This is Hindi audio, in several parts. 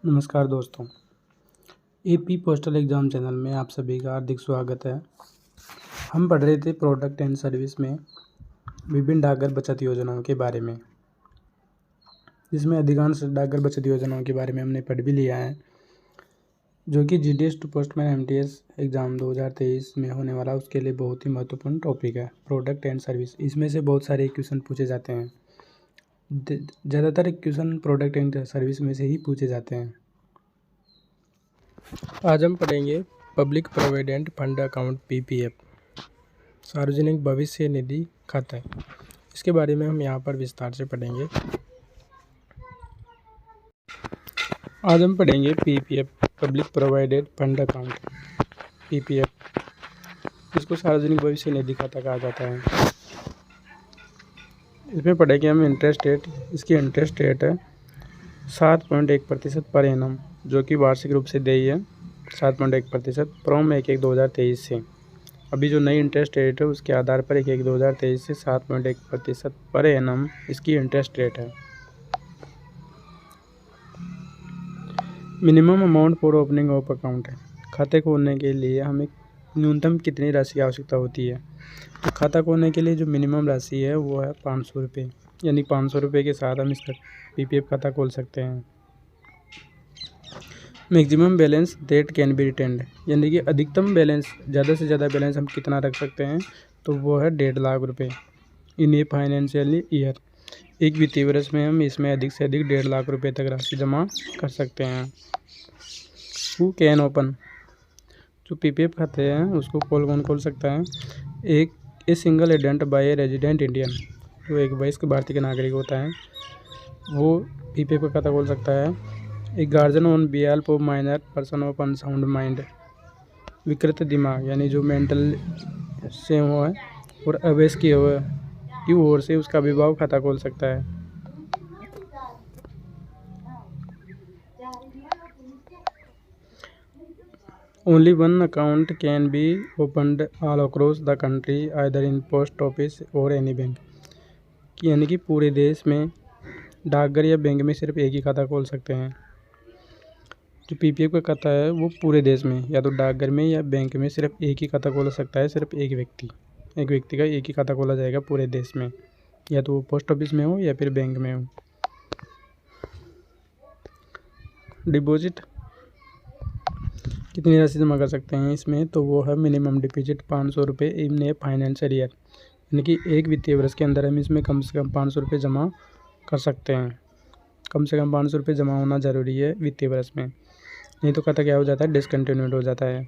नमस्कार दोस्तों, एपी पोस्टल एग्ज़ाम चैनल में आप सभी का हार्दिक स्वागत है। हम पढ़ रहे थे प्रोडक्ट एंड सर्विस में विभिन्न डाकघर बचत योजनाओं के बारे में, जिसमें अधिकांश डाकघर बचत योजनाओं के बारे में हमने पढ़ भी लिया है, जो कि GDS to postman MTS exam 2023 में होने वाला उसके लिए बहुत ही महत्वपूर्ण टॉपिक है प्रोडक्ट एंड सर्विस। इसमें से बहुत सारे क्वेश्चन पूछे जाते हैं। ज़्यादातर क्वेश्चन प्रोडक्ट एंड सर्विस में से ही पूछे जाते हैं। आज हम पढ़ेंगे public provident fund account PPF, सार्वजनिक भविष्य निधि खाता। इसके बारे में हम यहाँ पर विस्तार से पढ़ेंगे। आज हम पढ़ेंगे PPF, public provident fund account PPF, इसको सार्वजनिक भविष्य निधि खाता कहा जाता है। इसमें पढ़ेंगे हम इंटरेस्ट रेट। इसकी इंटरेस्ट रेट है 7.1% पर एनम, जो कि वार्षिक रूप से देय है 7.1% फ्रॉम 1/1/2023 से। अभी जो नई इंटरेस्ट रेट है उसके आधार पर 1/1/2023 से 7.1% पर एनम इसकी इंटरेस्ट रेट है। Minimum amount for opening of account है। खाते खोलने के लिए हमें न्यूनतम कितनी राशि की आवश्यकता होती है? तो खाता खोलने के लिए जो मिनिमम राशि है वो है 500 रुपये, यानी 500 रुपये के साथ हम इसका पीपीएफ खाता खोल सकते हैं। Maximum balance that can be retained, यानी कि अधिकतम बैलेंस, ज़्यादा से ज़्यादा बैलेंस हम कितना रख सकते हैं? तो वो है 1.5 लाख रुपये इन ए फाइनेंशियल ईयर। एक वित्तीय वर्ष में हम इसमें अधिक से अधिक 1.5 लाख रुपये तक राशि जमा कर सकते हैं। हु कैन ओपन, जो पीपीएफ खाते हैं उसको कौन खोल सकता है? एक single agent by a resident Indian, जो एक वयस्क भारतीय नागरिक होता है वो पीपीएफ का खाता खोल सकता है। एक guardian on behalf of minor person of unsound mind, विकृत दिमाग, यानी जो मेंटल से हो है और अवयस्क की ओर से उसका अभिभावक खाता खोल सकता है। Only one account can be opened all across the country either in post office और एनी बैंक, यानी कि पूरे देश में डाकघर या बैंक में सिर्फ एक ही खाता खोल सकते हैं। जो पीपीएफ का खाता है वो पूरे देश में या तो डाकघर में या बैंक में सिर्फ एक ही खाता खोल सकता है। सिर्फ एक व्यक्ति का एक ही खाता खोला जाएगा पूरे देश में, या तो वो पोस्ट ऑफिस में हो या फिर बैंक में हो। डिपॉजिट कितनी राशि जमा कर सकते हैं इसमें? तो वो है मिनिमम डिपॉजिट 500 रुपये इन ए फाइनेंशियल ईयर, यानी कि एक वित्तीय वर्ष के अंदर हम इसमें कम से कम 500 रुपये जमा कर सकते हैं। कम से कम 500 रुपये जमा होना ज़रूरी है वित्तीय वर्ष में, नहीं तो खाता क्या हो जाता है? डिसकंटिन्यूड हो जाता है।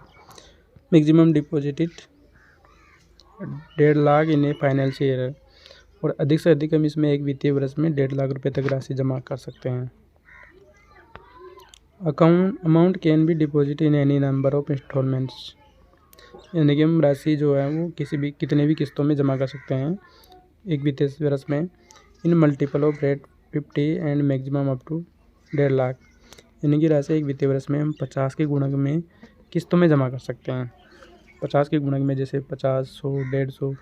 Maximum deposit 1.5 lakh in a financial year, और अधिक से अधिक हम इसमें एक वित्तीय वर्ष में 1.5 लाख रुपये तक राशि जमा कर सकते हैं। Amount can be deposit in any number of installments, यानी कि हम राशि जो है वो कितने भी किस्तों में जमा कर सकते हैं एक वित्तीय वर्ष में। In multiple of rate 50 and maximum up to 1.5 lakh, यानी कि राशि एक वित्तीय वर्ष में हम 50 के गुणक में किस्तों में जमा कर सकते हैं। 50 के गुणक में जैसे 50, 100, 150,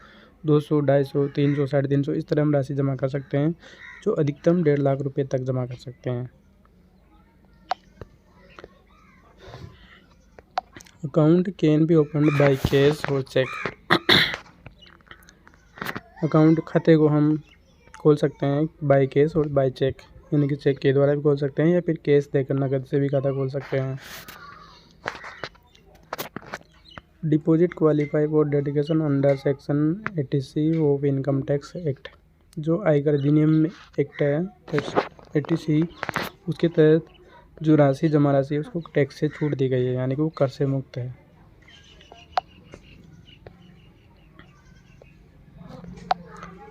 200, 250, 300, 350, इस तरह हम राशि जमा कर सकते हैं, जो अधिकतम 1.5 लाख रुपये तक जमा कर सकते हैं। Account can be opened by cash और चेक, अकाउंट खाते को हम खोल सकते हैं बाय कैश और बाय चेक, यानी कि चेक के द्वारा भी खोल सकते हैं या फिर कैश देकर नकद से भी खाता खोल सकते हैं। Deposit qualify for dedication under section 80C of income tax act, जो आयकर अधिनियम एक्ट है 80C, उसके तहत जो राशि जमा राशि है उसको टैक्स से छूट दी गई है, यानी कि वो कर से मुक्त है।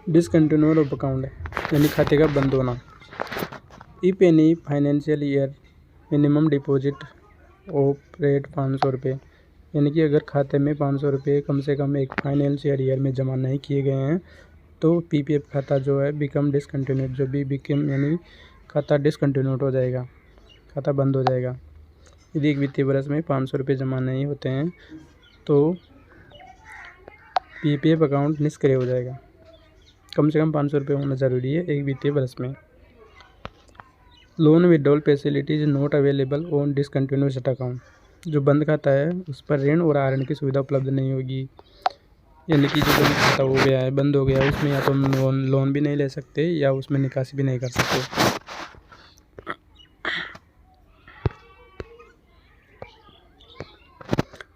डिसकंटिन्यूड ऑफ अकाउंट, यानी खाते का बंद होना। If any financial year minimum deposit of rate 500 रुपये, यानी कि अगर खाते में 500 रुपये कम से कम एक फाइनेंशियल ईयर में जमा नहीं किए गए हैं तो पीपीएफ खाता जो है बिकम डिसकंटिन्यूड, जो भी बिकम यानी खाता डिसकंटिन्यूड हो जाएगा, खाता बंद हो जाएगा। यदि एक वित्तीय वर्ष में 500 रुपये जमा नहीं होते हैं तो पीपीएफ अकाउंट निष्क्रिय हो जाएगा। कम से कम 500 रुपये होना ज़रूरी है एक वित्तीय वर्ष में। Loan withdrawal facility is not available on discontinued account. जो बंद खाता है उस पर ऋण और आहरण की सुविधा उपलब्ध नहीं होगी। यानी कि जो बंद खाता हो गया है, बंद हो गया है, उसमें या तो हम लोन भी नहीं ले सकते या उसमें निकासी भी नहीं कर सकते।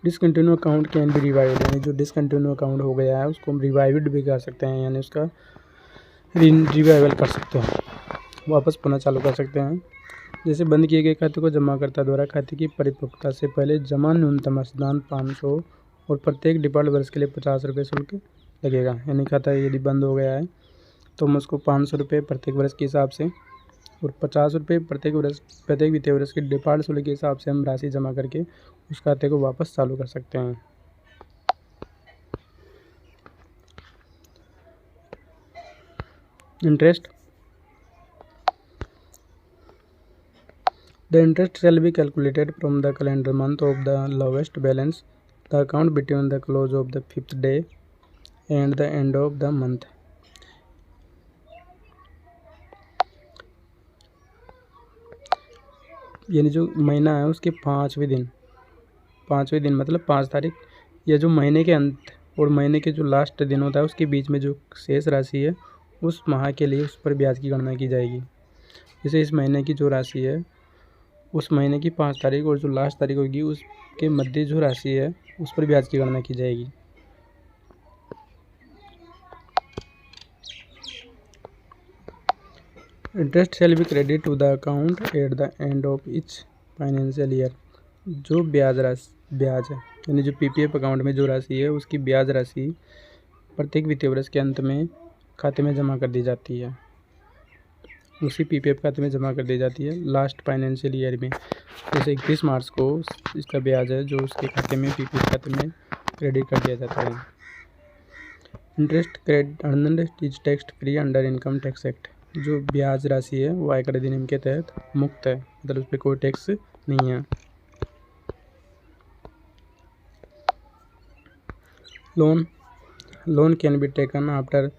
Discontinue account can be revived, यानी जो डिसकंटिन्यू अकाउंट हो गया है उसको हम रिवाइव्ड भी कर सकते हैं, यानी उसका रिवाइवल कर सकते हैं, वापस पुनः चालू कर सकते हैं। जैसे बंद किए गए खाते को जमाकर्ता द्वारा खाते की परिपक्वता से पहले जमा न्यूनतम अंशदान 500 और प्रत्येक डिफ़ॉल्ट वर्ष के लिए 50 रुपये शुल्क लगेगा। यानी खाता यदि बंद हो गया है तो हम उसको 500 रुपये प्रत्येक वर्ष के हिसाब से और 50 रुपये प्रत्येक वित्तीय वर्ष के डिफ़ॉल्ट शुल्क के हिसाब से हम राशि जमा करके उस खाते को वापस चालू कर सकते हैं। Interest, the interest shall be calculated from the calendar month of the lowest balance, the account between the close of the 5th day and the end of the month। यानी जो महीना है उसके पाँचवें दिन मतलब 5 तारीख, या जो महीने के अंत और महीने के जो लास्ट दिन होता है उसके बीच में जो शेष राशि है उस माह के लिए उस पर ब्याज की गणना की जाएगी। जैसे इस महीने की जो राशि है उस महीने की 5 तारीख और जो लास्ट तारीख होगी उसके मध्य जो राशि है उस पर ब्याज की गणना की जाएगी। Interest shall be credit to the account at the end of each financial year. जो ब्याज है यानी जो पीपीएफ अकाउंट में जो राशि है उसकी ब्याज राशि प्रत्येक वित्तीय वर्ष के अंत में खाते में जमा कर दी जाती है, उसी पीपीएफ खाते में जमा कर दी जाती है लास्ट फाइनेंशियल ईयर में। जैसे 31 मार्च को इसका ब्याज है जो उसके खाते में पीपीएफ खाते में क्रेडिट कर दिया जाता है। Interest credit earned is tax free under income tax act. जो ब्याज राशि है वो आयकर अधिनियम के तहत मुक्त है, मतलब उस पर कोई टैक्स नहीं है। Loan can be taken after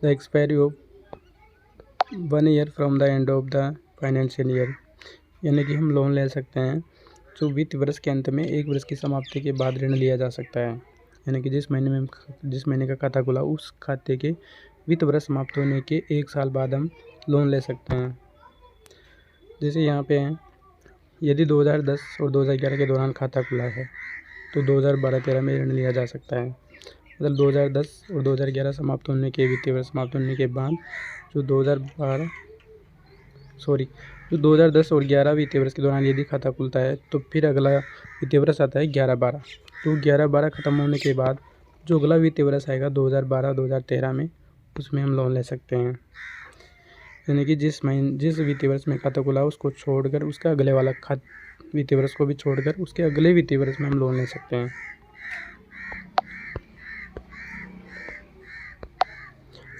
the expiry of 1 year from the end of the financial year. यानी कि हम लोन ले सकते हैं जो वित्त वर्ष के अंत में 1 वर्ष की समाप्ति के बाद ऋण लिया जा सकता है। यानी कि जिस महीने का खाता खुला उस खाते के वित्त वर्ष समाप्त होने के 1 साल बाद हम लोन ले सकते हैं। जैसे यहाँ पे हैं, यदि 2010 और 2011 के दौरान खाता खुला है तो 2012-13 में ऋण लिया जा सकता है। मतलब 2010 और 2011 समाप्त होने के वित्तीय वर्ष समाप्त होने के बाद जो 2010 और 11 वित्तीय वर्ष के दौरान यदि खाता खुलता है तो फिर अगला वित्तीय वर्ष आता है 11-12। तो 11-12 ख़त्म होने के बाद जो अगला वित्तीय वर्ष आएगा 2012-2013 में उसमें हम लोन ले सकते हैं। यानी कि जिस वित्तीय वर्ष में खाता खुला उसको छोड़कर उसका अगले वाला वित्तीय वर्ष को भी छोड़कर उसके अगले वित्तीय वर्ष में हम लोन ले सकते हैं।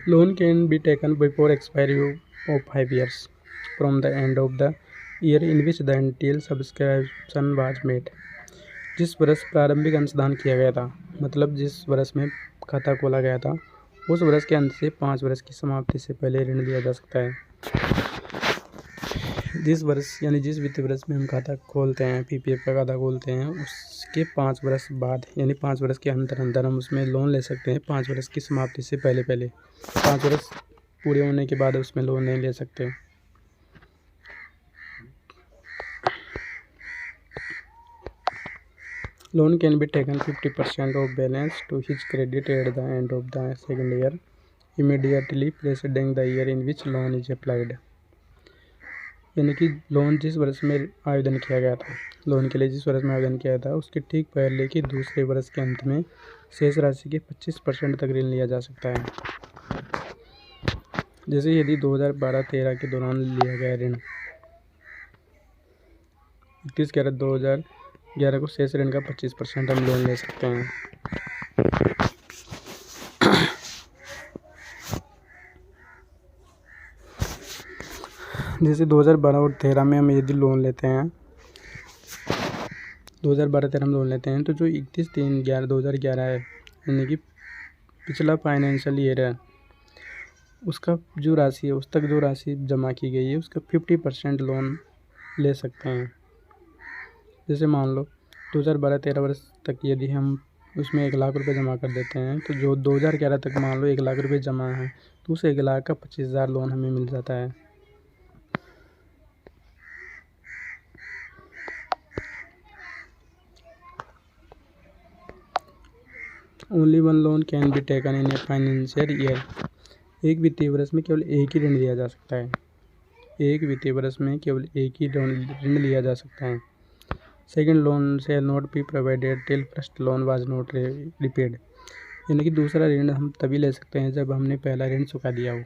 Loan can be taken before expiry of 5 years from the end of the year in which the initial subscription was made. जिस वर्ष प्रारंभिक अंशदान किया गया था, मतलब जिस वर्ष में खाता खोला गया था उस वर्ष के अंत से 5 वर्ष की समाप्ति से पहले ऋण लिया जा सकता है। जिस वित्तीय वर्ष में हम खाता खोलते हैं, पीपीएफ का खाता खोलते हैं, उसके 5 वर्ष बाद यानी 5 वर्ष के अंदर हम उसमें लोन ले सकते हैं। 5 वर्ष की समाप्ति से पहले 5 वर्ष पूरे होने के बाद उसमें लोन नहीं ले सकते। Loan can be taken 50% of balance to his credit at the end of the second year, immediately preceding the year in which loan is applied। यानी कि लोन जिस वर्ष में आवेदन किया गया था, लोन के लिए जिस वर्ष में आवेदन किया था उसके ठीक पहले के दूसरे वर्ष के अंत में शेष राशि के 25% तक ऋण लिया जा सकता है। जैसे यदि 2012-13 के दौरान लिया गया ऋण 31/11/2011 को शेष ऋण का 25% हम लोन ले सकते हैं। जैसे 2012 और 13 में हम यदि लोन लेते हैं, 2012-13 में लोन लेते हैं तो जो 31/3/2011 है यानी कि पिछला फाइनेंशियल ईयर है उसका जो राशि है उस तक जो राशि जमा की गई है उसका 50% लोन ले सकते हैं। जैसे मान लो 2012-13 वर्ष तक यदि हम उसमें 1,00,000 रुपये जमा कर देते हैं तो जो 2011 तक मान लो 1,00,000 रुपये जमा है तो उस 1,00,000 का 25,000 लोन हमें मिल जाता है। Only one loan can be taken in a financial year. एक वित्तीय वर्ष में केवल एक ही ऋण लिया जा सकता है। एक वित्तीय वर्ष में केवल एक ही ऋण लिया जा सकता है। Second loan shall not be provided till first loan was not repaid. यानी कि दूसरा ऋण हम तभी ले सकते हैं जब हमने पहला ऋण चुका दिया हो।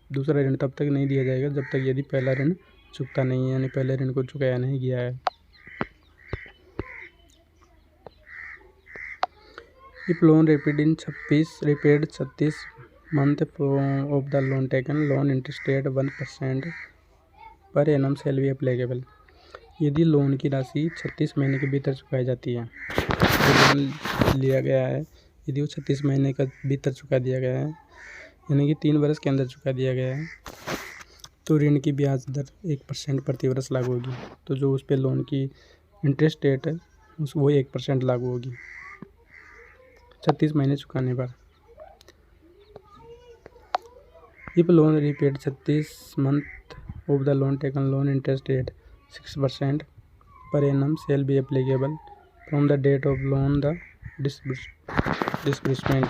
दूसरा ऋण तब तक नहीं दिया जाएगा जब तक यदि पहला ऋण चुकता नहीं है, यानी पहले ऋण को चुकाया नहीं गया है। If loan repaid in 36 month of the loan taken, loan interest rate 1% पर एनम शैल बी एप्लीकेबल। यदि लोन की राशि 36 महीने के भीतर चुकाई जाती है, जो लोन लिया गया है यदि वो 36 महीने का भीतर चुका दिया गया है, यानी कि 3 वर्ष के अंदर चुका दिया गया है, तो ऋण की ब्याज दर 1% प्रति वर्ष लागू होगी। तो जो उस पर लोन की इंटरेस्ट रेट है वो 1% लागू होगी 36 महीने चुकाने पर। If loan repaid 36 month of the loan taken, loan interest rate 6% per annum shall be applicable from the date of loan the disbursement.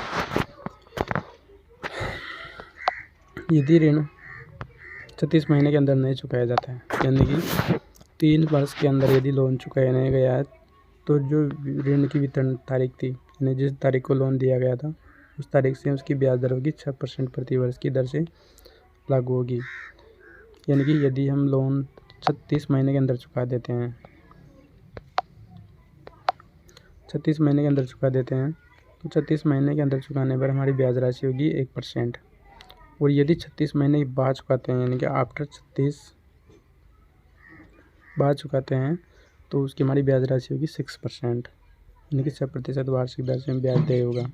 यदि ऋण 36 महीने के अंदर नहीं चुकाया जाता है, यानी कि 3 वर्ष के अंदर यदि लोन चुकाया नहीं गया है, तो जो ऋण की वितरण तारीख थी, यानी जिस तारीख को लोन दिया गया था उस तारीख से उसकी ब्याज दर होगी 6% प्रति वर्ष की दर से लागू होगी। यानी कि यदि हम लोन 36 महीने के अंदर चुका देते हैं, 36 महीने के अंदर चुका देते हैं तो 36 महीने के अंदर चुकाने पर हमारी ब्याज राशि होगी 1%। और यदि 36 महीने के बाद चुकाते हैं, यानी कि आफ्टर 36 बाद चुकाते हैं, तो उसकी हमारी ब्याज राशि होगी 6%, यानी कि 6% वार्षिक दर से ब्याज देय होगा।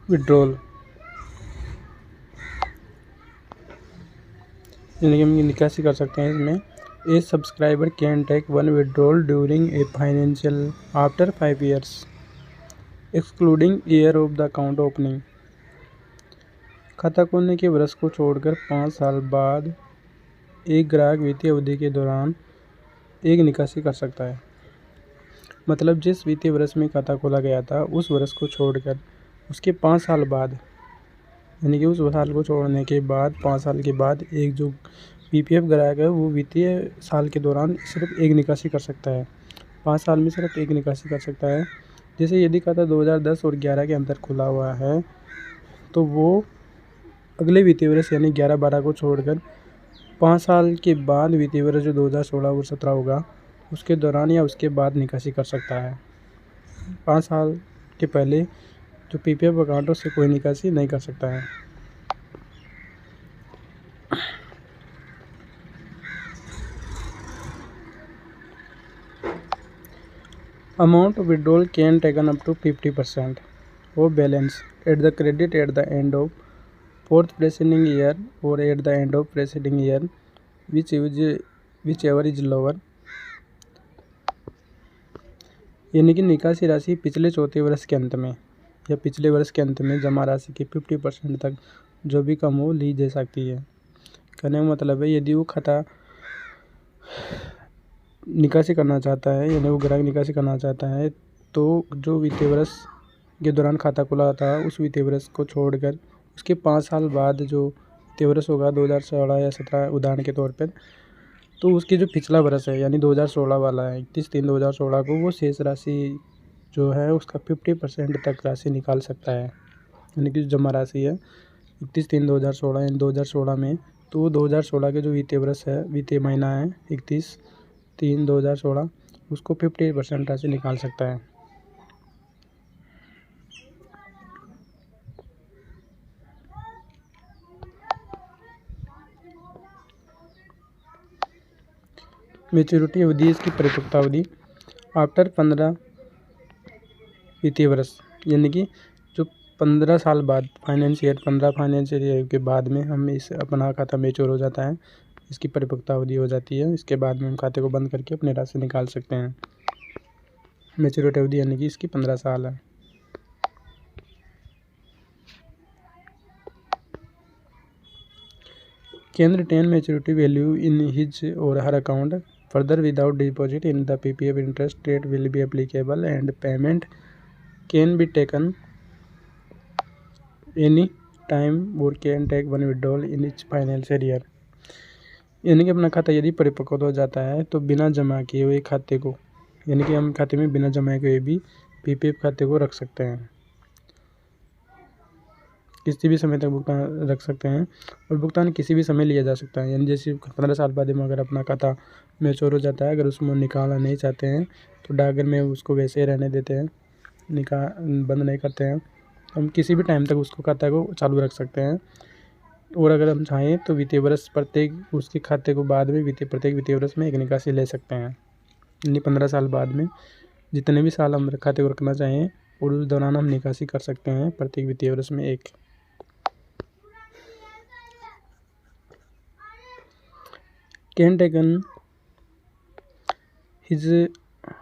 विड्रॉल, यानी कि हम निकासी कर सकते हैं इसमें। A subscriber can take 1 withdrawal during a financial after 5 years excluding year of the account opening. खाता खोलने के वर्ष को छोड़कर 5 साल बाद एक ग्राहक वित्तीय अवधि के दौरान एक निकासी कर सकता है। मतलब जिस वित्तीय वर्ष में खाता खोला गया था उस वर्ष को छोड़कर उसके 5 साल बाद, यानी कि उस साल को छोड़ने के बाद 5 साल के बाद एक जो पीपीएफ ग्राहक है वो वित्तीय साल के दौरान सिर्फ एक निकासी कर सकता है। 5 साल में सिर्फ एक निकासी कर सकता है। जैसे यदि खाता 2010 और 11 के अंदर खुला हुआ है तो वो अगले वित्तीय वर्ष यानी 11-12 को छोड़कर 5 साल के बाद वित्तीय वर्ष जो 2016 और 17 होगा उसके दौरान या उसके बाद निकासी कर सकता है। 5 साल के पहले जो पीपीएफ अकाउंट है उससे कोई निकासी नहीं कर सकता है। Amount withdrawal can taken up to 50% of balance at the credit at the end of 4th preceding year और at the end of preceding year whichever is lower. यानी कि निकासी राशि पिछले चौथे वर्ष के अंत में या पिछले वर्ष के अंत में जमा राशि के 50% तक जो भी कम हो ली जा सकती है। कहने का मतलब है यदि वो खाता निकासी करना चाहता है, यानी वो ग्राहक निकासी करना चाहता है, तो जो वित्तीय वर्ष के दौरान खाता खुला था उस वित्तीय वर्ष को छोड़कर उसके 5 साल बाद जो वित्तीय वर्ष होगा 2016 या 17 उदाहरण के तौर पर, तो उसकी जो पिछला वर्ष है यानी 2016 वाला है 31/3/2016 को वो शेष राशि जो है उसका 50% तक राशि निकाल सकता है। यानी कि जो जमा राशि है 31/3/2016 यानी 2016 में, तो 2016 के जो वित्तीय वर्ष है वित्तीय महीना है 31/3/2016 उसको 50% राशि निकाल सकता है। मेच्योरिटी अवधि, इसकी परिपक्वता अवधि आफ्टर 15 वित्तीय वर्ष, यानी कि जो 15 साल बाद 15 फाइनेंशियल ईयर के बाद में हम इस अपना खाता मेच्योर हो जाता है, इसकी परिपक्वता अवधि हो जाती है। इसके बाद में हम खाते को बंद करके अपनी राशि निकाल सकते हैं। मेच्योरिटी अवधि यानी कि इसकी 15 साल है। Can retain maturity value in his or her account further without deposit in the PPF interest rate will be applicable and payment can be taken any time or can take one withdrawal in each financial year. यानी कि अपना खाता यदि परिपक्व हो जाता है तो बिना जमा किए हुए खाते को, यानी कि हम खाते में बिना जमा किए हुए भी पीपीएफ खाते को रख सकते हैं, किसी भी समय तक भुगतान रख सकते हैं और भुगतान किसी भी समय लिया जा सकता है। यानी जैसे 15 साल बाद में अगर अपना खाता मैच्योर हो जाता है, अगर उसमें निकालना नहीं चाहते हैं तो डाकघर में उसको वैसे ही रहने देते हैं, बंद नहीं करते हैं। हम किसी भी टाइम तक उसको खाता को चालू रख सकते हैं। और अगर हम चाहें तो वित्तीय वर्ष प्रत्येक उसके खाते को बाद में प्रत्येक वित्तीय वर्ष में एक निकासी ले सकते हैं। यानी 15 साल बाद में जितने भी साल हम खाते को रखना चाहें और उस दौरान हम निकासी कर सकते हैं प्रत्येक वित्तीय वर्ष में एक। Can taken his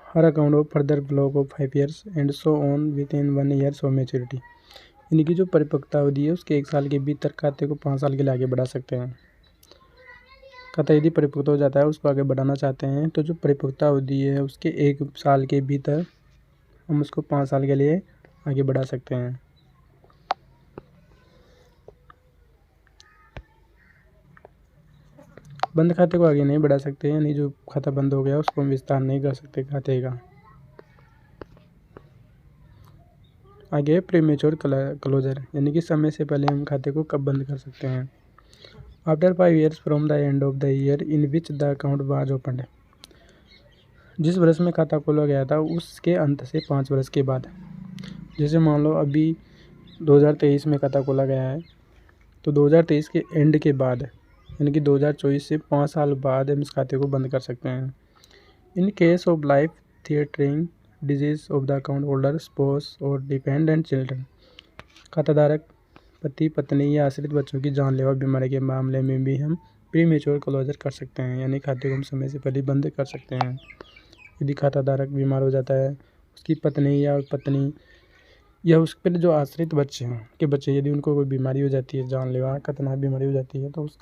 her account of further block of 5 years and so on with in 1 year of maturity. यानी कि जो परिपक्वता अवधि है उसके 1 साल के भीतर खाते को 5 साल के लिए आगे बढ़ा सकते हैं। खाता यदि परिपक्व हो जाता है, उसको आगे बढ़ाना चाहते हैं तो जो परिपक्वता अवधि है उसके 1 साल के भीतर हम उसको 5 साल के लिए आगे बढ़ा सकते हैं। बंद खाते को आगे नहीं बढ़ा सकते, यानी जो खाता बंद हो गया उसको हम विस्तार नहीं कर सकते खाते का। आगे प्रीमेच्योर क्लोजर, यानी कि समय से पहले हम खाते को कब बंद कर सकते हैं। After 5 years from the end of the year in which the account was opened. जिस वर्ष में खाता खोला गया था उसके अंत से 5 वर्ष के बाद। जैसे मान लो अभी 2023 में खाता खोला गया है तो 2023 के एंड के बाद, यानी कि 2024 से 5 साल बाद हम इस खाते को बंद कर सकते हैं। In case of life threatening disease of the account holder, spouse और डिपेंडेंट चिल्ड्रन। खाताधारक, पति, पत्नी या आश्रित बच्चों की जानलेवा बीमारी के मामले में भी हम प्रीमेच्योर क्लोजर कर सकते हैं, यानी खाते को हम समय से पहले बंद कर सकते हैं। यदि खाताधारक बीमार हो जाता है, उसकी पत्नी या उस पर जो आश्रित बच्चे हैं के बच्चे, यदि उनको कोई बीमारी हो जाती है, जानलेवा खतरनाक बीमारी हो जाती है तो उस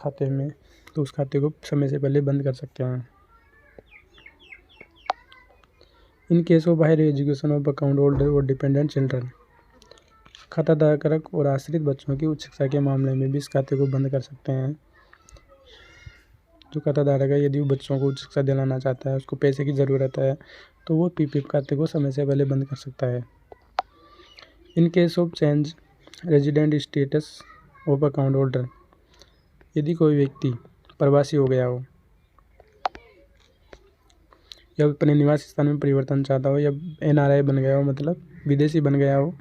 खाते को समय से पहले बंद कर सकते हैं। In case of higher education of account holder और डिपेंडेंट चिल्ड्रन। खाताधारक और आश्रित बच्चों की उच्च शिक्षा के मामले में भी इस खाते को बंद कर सकते हैं। जो खाताधारक है यदि वो बच्चों को उच्च शिक्षा दिलाना चाहता है, उसको पैसे की ज़रूरत है, तो वो पीपीएफ खाते को समय से पहले बंद कर सकता है। इन case of change resident status of account holder. यदि कोई व्यक्ति प्रवासी हो गया हो या अपने निवास स्थान में परिवर्तन चाहता हो या एनआरआई बन गया हो, मतलब विदेशी बन गया हो,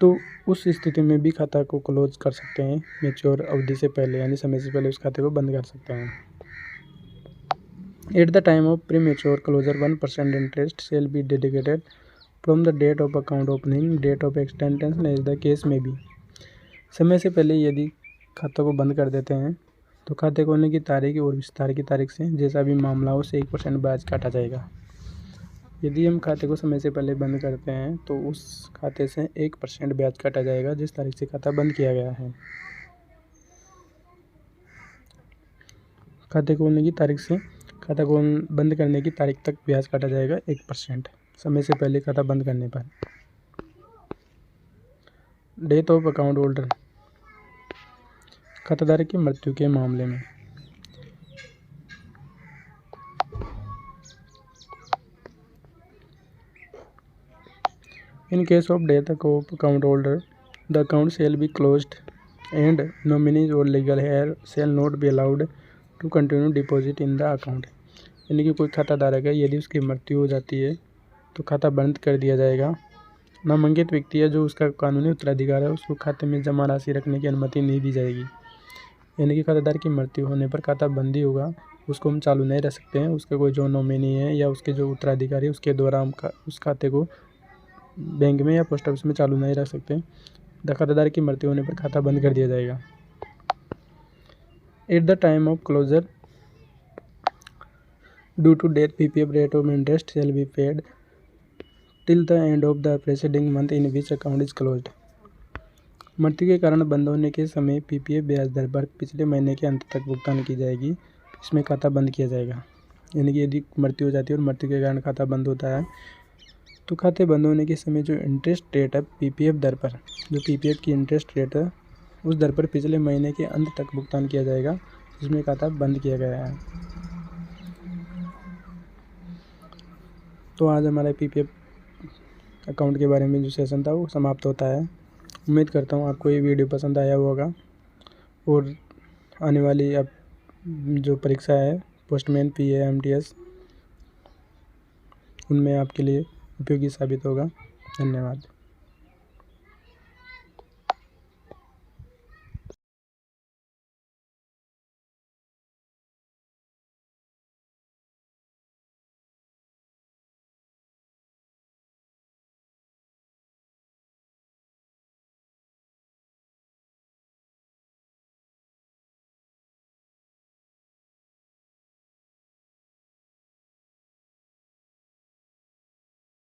तो उस स्थिति में भी खाता को क्लोज कर सकते हैं मैच्योर अवधि से पहले, यानी समय से पहले उस खाते को बंद कर सकते हैं। At the time of premature closure 1% interest shall be dedicated from the date of account opening, date of extension as the case में भी। समय से पहले यदि खातों को बंद कर देते हैं तो खाते खोलने की तारीख और विस्तार की तारीख से जैसा भी मामला हो से 1% ब्याज काटा जाएगा। यदि हम खाते को समय से पहले बंद करते हैं तो उस खाते से 1% ब्याज काटा जाएगा जिस तारीख से खाता बंद किया गया है। खाते खोलने की तारीख से खाता को बंद करने की तारीख तक ब्याज काटा जाएगा 1% समय से पहले खाता बंद करने पर। Death of account holder. खाताधारक की मृत्यु के मामले में in case of death of account holder the account shall be closed and nominees or legal heir shall not be allowed to continue deposit in the account. यानी कि कोई खाताधारक है, यदि उसकी मृत्यु हो जाती है तो खाता बंद कर दिया जाएगा। नामांकित व्यक्ति है जो उसका कानूनी उत्तराधिकार है, उसको खाते में जमा राशि रखने की अनुमति नहीं दी जाएगी। यानी कि खाताधारक की मृत्यु होने पर खाता बंद ही होगा उसको हम चालू नहीं रख सकते हैं। उसका कोई जो नॉमिनी है या उसके जो उत्तराधिकारी है उसके द्वारा हम उस खाते को बैंक में या पोस्ट ऑफिस में चालू नहीं रख सकते। खाताधारक की मृत्यु होने पर खाता बंद कर दिया जाएगा। At the time of closure due to death PPF rate of interest shall be paid till the end of the preceding month in which account is closed. मृत्यु के कारण बंद होने के समय पीपीएफ ब्याज दर पर पिछले महीने के अंत तक भुगतान की जाएगी। इसमें खाता बंद किया जाएगा। यानी कि यदि मृत्यु हो जाती है और मृत्यु के कारण खाता बंद होता है तो खाते बंद होने के समय जो इंटरेस्ट रेट है पीपीएफ दर पर, जो पीपीएफ की इंटरेस्ट रेट है उस दर पर पिछले महीने के अंत तक भुगतान किया जाएगा, जिसमें खाता बंद किया गया है। तो आज हमारा पीपीएफ अकाउंट के बारे में जो सेशन था वो समाप्त होता है। उम्मीद करता हूँ आपको ये वीडियो पसंद आया होगा और आने वाली अब जो परीक्षा है पोस्टमैन पीए एमटीएस उनमें आपके लिए उपयोगी साबित होगा। धन्यवाद।